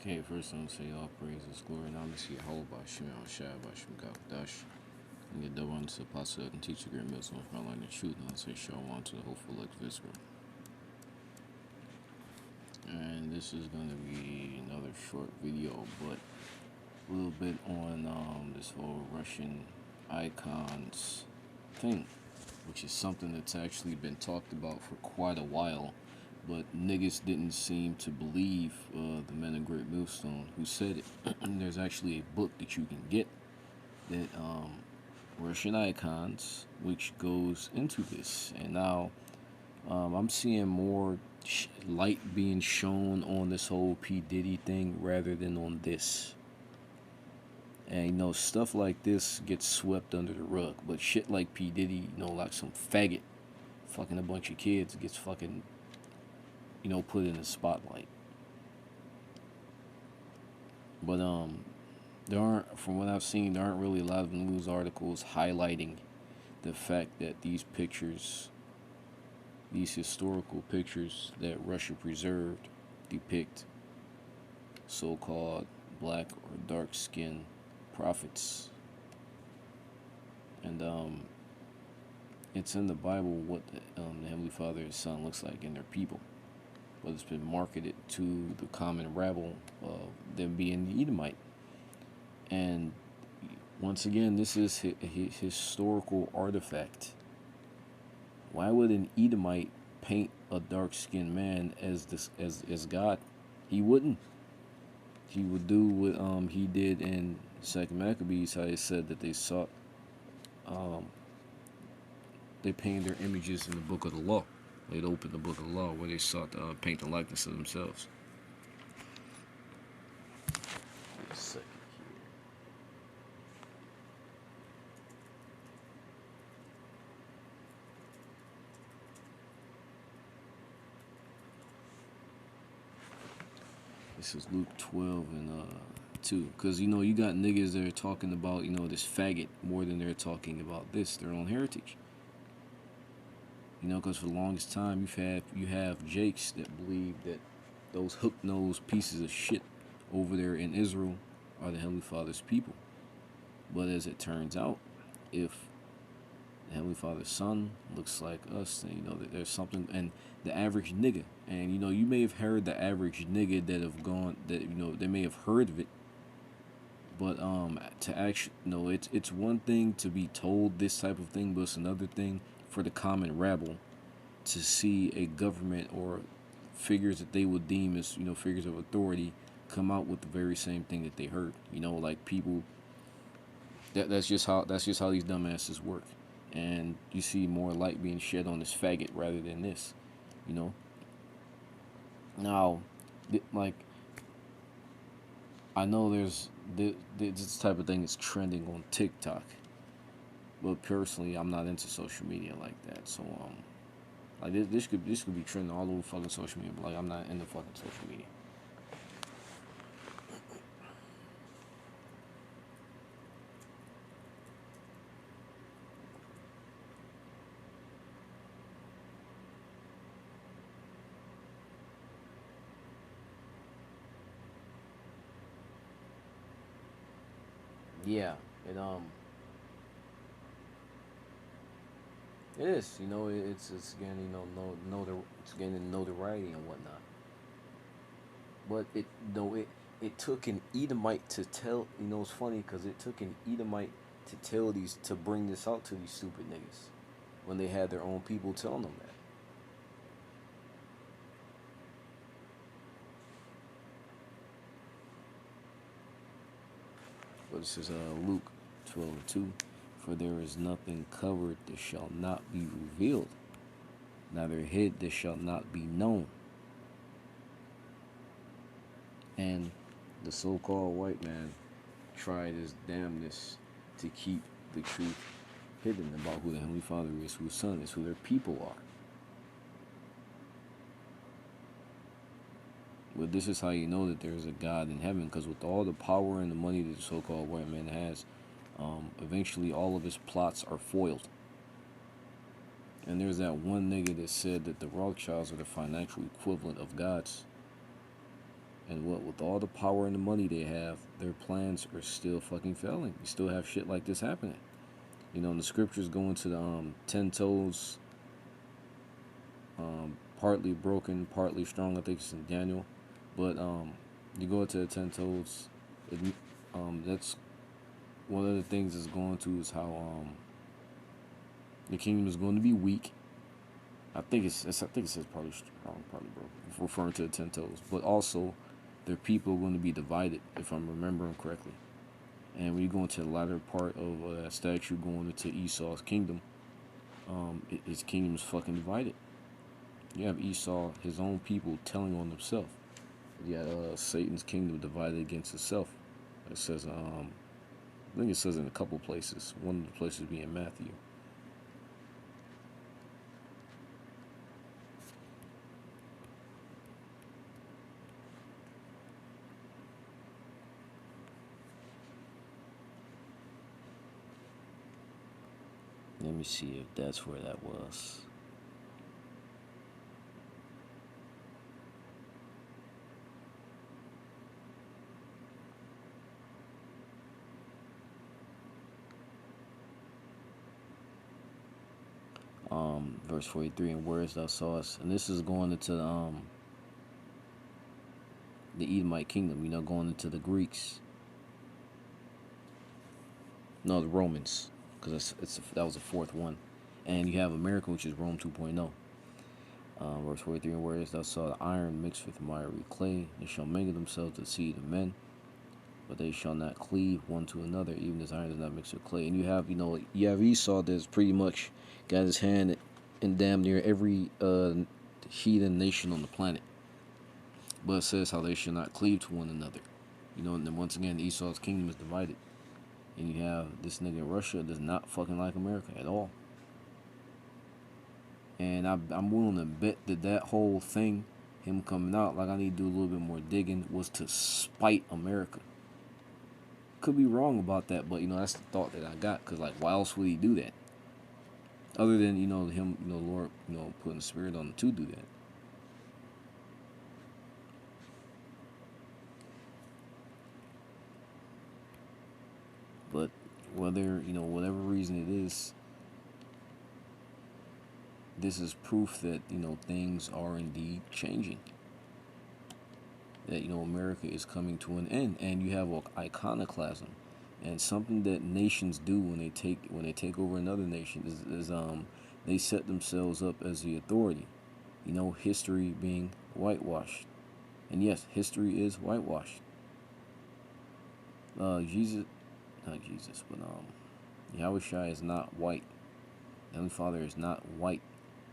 Okay, first I'm gonna say all praises, glory, and honor to Yahweh, Shemel Shai, Bashim Kakadash, and get double unto the apostle and teacher, great wisdom, from learning the truth, and I say Shalom to the hopeful like visible. And this is gonna be another short video, but a little bit on this whole Russian icons thing, which is something that's actually been talked about for quite a while, but niggas didn't seem to believe the men of Great Millstone who said it. There's actually a book that you can get that Russian icons, which goes into this, and now I'm seeing more light being shown on this whole P Diddy thing rather than on this. And stuff like this gets swept under the rug, but shit like P Diddy, like some faggot fucking a bunch of kids gets fucking, put in the spotlight. But there aren't, from what I've seen, there aren't really a lot of news articles highlighting the fact that these pictures, these historical pictures that Russia preserved, depict so-called black or dark-skinned prophets. And it's in the Bible what the Heavenly Father and Son looks like in their people. But it's been marketed to the common rabble of them being the Edomite. And once again, this is a historical artifact. Why would an Edomite paint a dark-skinned man as God? He wouldn't. He would do what he did in Second Maccabees, how he said that they sought, they painted their images in the book of the law. They'd open the book of the law where they sought to paint the likeness of themselves. Wait a second here. This is Luke 12 and 2. Because, you got niggas that are talking about, this faggot more than they're talking about their own heritage. Because for the longest time you have Jakes that believe that those hook-nosed pieces of shit over there in Israel are the Heavenly Father's people. But as it turns out, if the Heavenly Father's Son looks like us, then that there's something. And the average nigga, and you may have heard the average nigga that have gone, that they may have heard of it, but to actually, it's one thing to be told this type of thing, but it's another thing for the common rabble to see a government or figures that they would deem as figures of authority come out with the very same thing that they heard. Like people. That's just how these dumbasses work, and you see more light being shed on this faggot rather than this. You know. Now, like, I know there's this type of thing is trending on TikTok, but personally, I'm not into social media like that. So like this could be trending all over fucking social media, but like I'm not into fucking social media. Yeah, it is. It's getting it's getting notoriety and whatnot. But it took an Edomite to tell. It's funny because it took an Edomite to tell to bring this out to these stupid niggas when they had their own people telling them that. But this is Luke 12:2. For there is nothing covered that shall not be revealed, neither hid that shall not be known. And the so-called white man tried his damnness to keep the truth hidden about who the Heavenly Father is, who His Son is, who their people are. But this is how you know that there is a God in heaven, because with all the power and the money that the so-called white man has, eventually all of his plots are foiled. And there's that one nigga that said that the Rothschilds are the financial equivalent of gods. And what with all the power and the money they have, their plans are still fucking failing. You still have shit like this happening. You know, and the scriptures go into the 10 toes, partly broken, partly strong. I think it's in Daniel. But you go into the 10 toes. It, that's one of the things it's going to is how the kingdom is going to be weak. I think it says partly strong, partly broken, referring to the 10 toes. But also, their people are going to be divided, if I'm remembering correctly. And when you go into the latter part of that statue going into Esau's kingdom, his kingdom is fucking divided. You have Esau, his own people, telling on themselves. You got Satan's kingdom divided against itself. It says, I think it says in a couple places. One of the places being Matthew. Let me see if that's where that was. Verse 43, and whereas thou sawest, and this is going into the Edomite kingdom, you know, going into the Greeks. No, the Romans, because that was the fourth one. And you have America, which is Rome 2.0. Verse 43, and whereas thou saw the iron mixed with miry clay, they shall mingle themselves to the seed of men, but they shall not cleave one to another, even as iron does not mix with clay. And you have Esau that's pretty much got his hand in damn near every heathen nation on the planet. But it says how they shall not cleave to one another. You know, and then once again, Esau's kingdom is divided. And you have this nigga in Russia does not fucking like America at all. And I'm willing to bet that whole thing, him coming out, like I need to do a little bit more digging, was to spite America. Could be wrong about that, but, you know, that's the thought that I got. Because, like, why else would he do that? Other than, you know, him, you know, Lord, you know, putting the spirit on him to do that. But whether, you know, whatever reason it is, this is proof that, you know, things are indeed changing. That, you know, America is coming to an end, and you have iconoclasm, and something that nations do when they take over another nation is they set themselves up as the authority. You know, history being whitewashed, and yes, history is whitewashed. Jesus, not Jesus, but Yahushua is not white. The Heavenly Father is not white.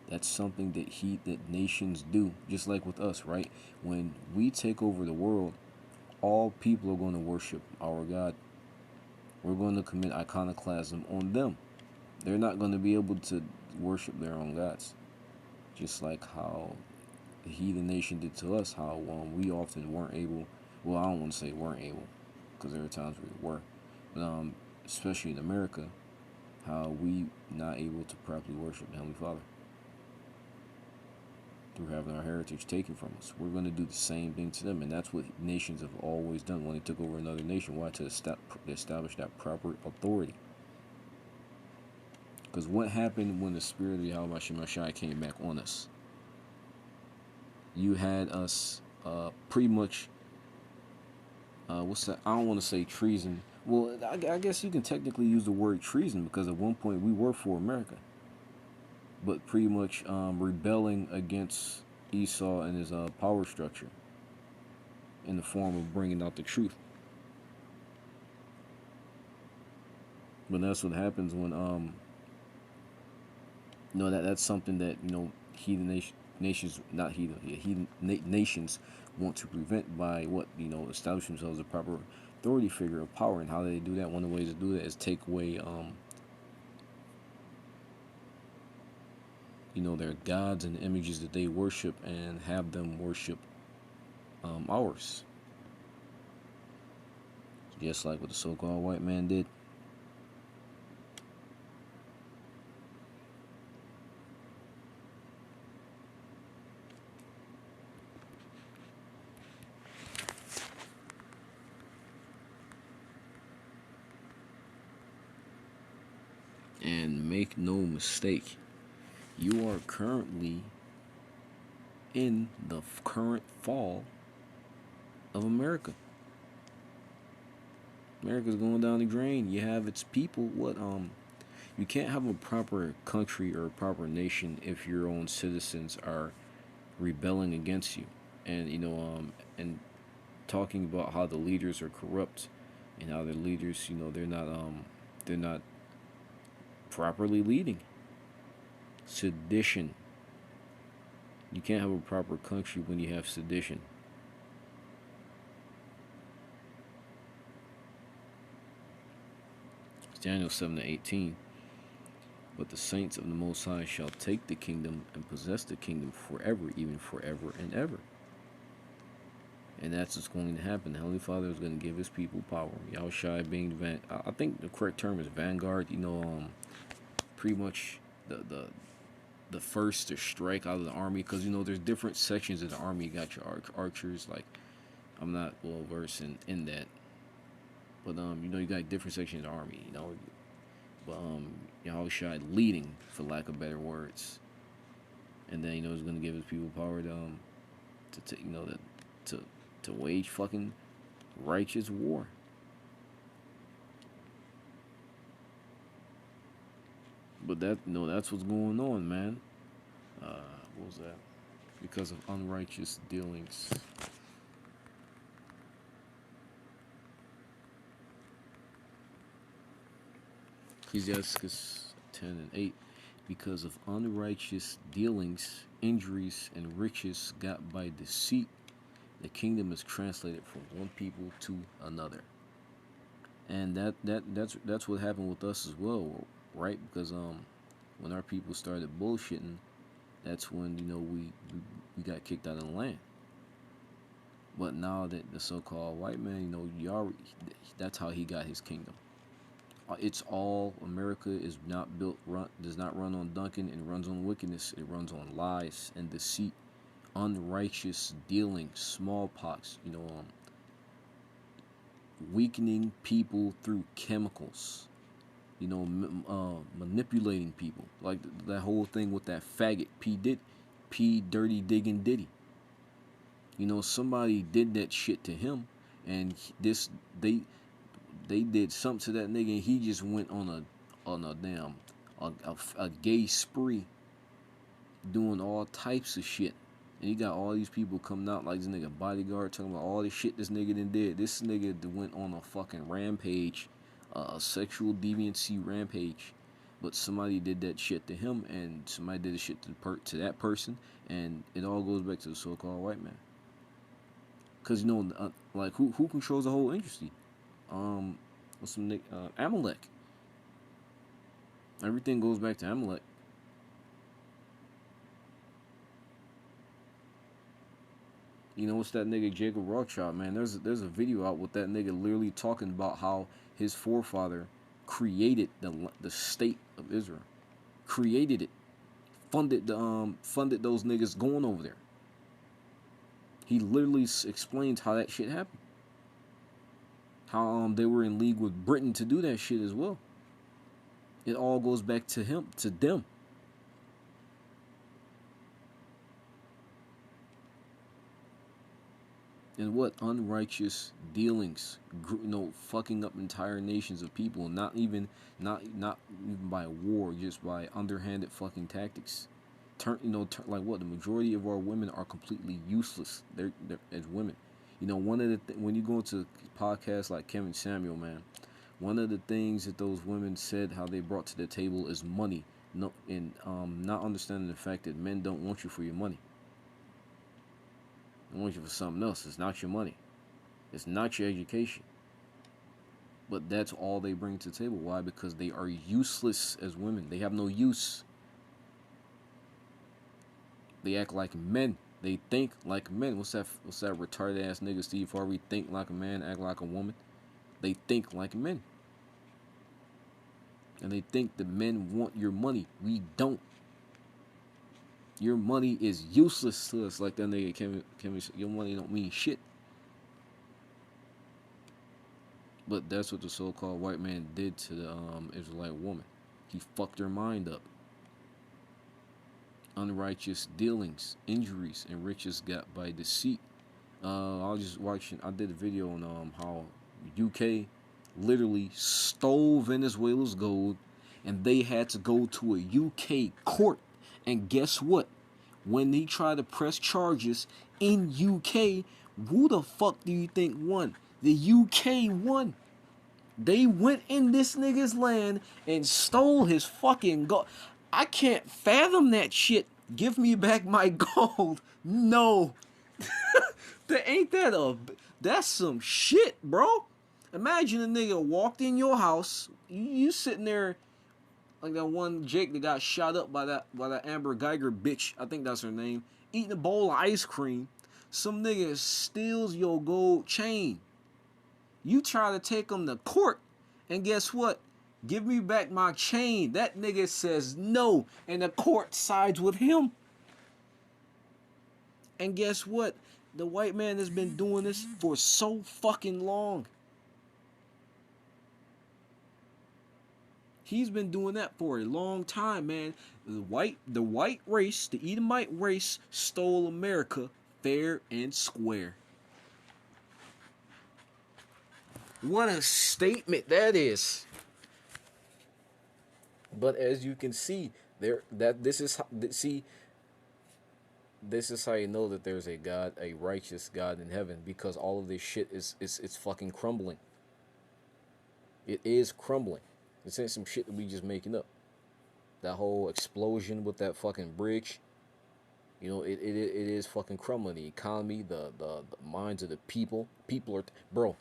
That's something that nations do, just like with us, right? When we take over the world, all people are going to worship our God. We're going to commit iconoclasm on them. They're not going to be able to worship their own gods, just like how the heathen nation did to us. How we often weren't able. Well, I don't want to say weren't able, because there are times we were, but especially in America, how we not able to properly worship the Heavenly Father through having our heritage taken from us. We're going to do the same thing to them, and that's what nations have always done when they took over another nation. Why? To establish that proper authority. Because what happened when the spirit of Yahweh Shemashai came back on us? You had us pretty much, what's that? I don't want to say treason. Well, I guess you can technically use the word treason, because at one point we were for America. But pretty much rebelling against Esau and his power structure in the form of bringing out the truth. But that's what happens when you know, that's something that, you know, nations want to prevent by what, you know, establish themselves as a proper authority figure of power. And how they do that, one of the ways to do that is take away you know, their gods and images that they worship, and have them worship ours. Just like what the so-called white man did. make no mistake, you are currently in the current fall of America. America's going down the drain. You have its people. You can't have a proper country or a proper nation if your own citizens are rebelling against you, and and talking about how the leaders are corrupt, and how their leaders, they're not properly leading. Sedition. You can't have a proper country when you have sedition. Daniel 7:18. But the saints of the Most High shall take the kingdom and possess the kingdom forever, even forever and ever. And that's what's going to happen. The Heavenly Father is going to give His people power. Yahushua being I think the correct term is vanguard. Pretty much the first to strike out of the army, because there's different sections of the army. You got your archers. Like, I'm not well versed in that, but you got different sections of the army. But Yahushua leading, for lack of better words, and then he's going to give His people power to wage fucking righteous war. But that's what's going on, man. What was that? Because of unrighteous dealings. Ecclesiastes 10:8. Because of unrighteous dealings, injuries, and riches got by deceit, the kingdom is translated from one people to another. And that's what happened with us as well, right? Because when our people started bullshitting, that's when we got kicked out of the land. But now that the so-called white man, that's how he got his kingdom. It's all America is not does not run on Duncan, and runs on wickedness. It runs on lies and deceit, unrighteous dealing, smallpox. Weakening people through chemicals. Manipulating people, like that whole thing with that faggot P Dirty Digging Diddy. Somebody did that shit to him, and they did something to that nigga, and he just went on a damn a gay spree, doing all types of shit. And you got all these people coming out like this nigga bodyguard, talking about all the shit this nigga done did. This nigga went on a fucking rampage, a sexual deviancy rampage. But somebody did that shit to him, and somebody did the shit to that person, and it all goes back to the so-called white man. Cause like who controls the whole industry? What's some Amalek. Everything goes back to Amalek. What's that nigga Jacob Rothschild, man? There's a video out with that nigga literally talking about how his forefather created the state of Israel, created it, funded those niggas going over there. He literally explains how that shit happened. How they were in league with Britain to do that shit as well. It all goes back to them. And what unrighteous dealings, fucking up entire nations of people, not even by war, just by underhanded fucking tactics. Like what? The majority of our women are completely useless. They're as women. One of the when you go into podcasts like Kevin Samuel, man, one of the things that those women said how they brought to the table is money. No, and not understanding the fact that men don't want you for your money. They want you for something else. It's not your money. It's not your education. But that's all they bring to the table. Why? Because they are useless as women. They have no use. They act like men. They think like men. What's that retarded ass nigga Steve Harvey? Think like a man, act like a woman. They think like men. And they think that men want your money. We don't. Your money is useless to us. Like that nigga Kevin, your money don't mean shit. But that's what the so-called white man did to the Israelite woman. He fucked their mind up. Unrighteous dealings, injuries, and riches got by deceit. I was just watching. I did a video on how UK literally stole Venezuela's gold, and they had to go to a UK court. And guess what? When they tried to press charges in UK, who the fuck do you think won? The UK won. They went in this nigga's land and stole his fucking gold. I can't fathom that shit. Give me back my gold. No. That's some shit, bro. Imagine a nigga walked in your house, you sitting there like that one Jake that got shot up by that Amber Geiger bitch, I think that's her name, eating a bowl of ice cream. Some nigga steals your gold chain. You try to take him to court, and guess what? Give me back my chain. That nigga says no, and the court sides with him. And guess what? The white man has been doing this for so fucking long. He's been doing that for a long time, man. The white race, the Edomite race, stole America fair and square. What a statement that is. But as you can see, this is how you know that there's a God, a righteous God in heaven, because all of this shit is it's fucking crumbling. It is crumbling. This ain't some shit that we just making up. That whole explosion with that fucking bridge, you know, it is fucking crumbling. The economy, the minds of the people. People are, bro,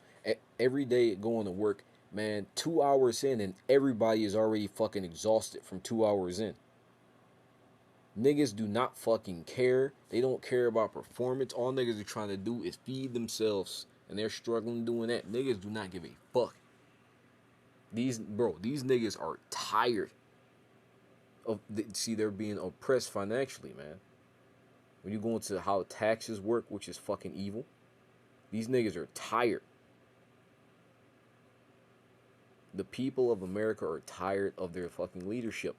every day going to work, man, 2 hours in and everybody is already fucking exhausted from 2 hours in. Niggas do not fucking care. They don't care about performance. All niggas are trying to do is feed themselves, and they're struggling doing that. Niggas do not give a fuck. These niggas are tired of, they're being oppressed financially, man. When you go into how taxes work, which is fucking evil, these niggas are tired. The people of America are tired of their fucking leadership.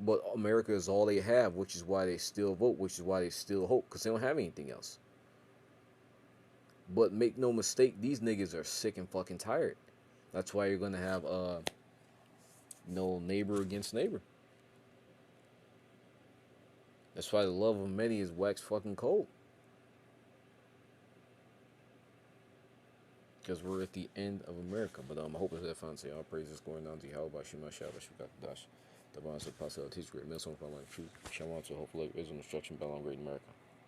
But America is all they have, which is why they still vote, which is why they still hope, because they don't have anything else. But make no mistake, these niggas are sick and fucking tired. That's why you're gonna have neighbor against neighbor. That's why the love of many is wax fucking cold. Because we're at the end of America. But I hope that fun say all praises going down to Yahweh Shema Shabbat Shabbat Dash. The bonds of Pascal teach great meals on life truth. Shalom to hopefully is an instruction bell on great America.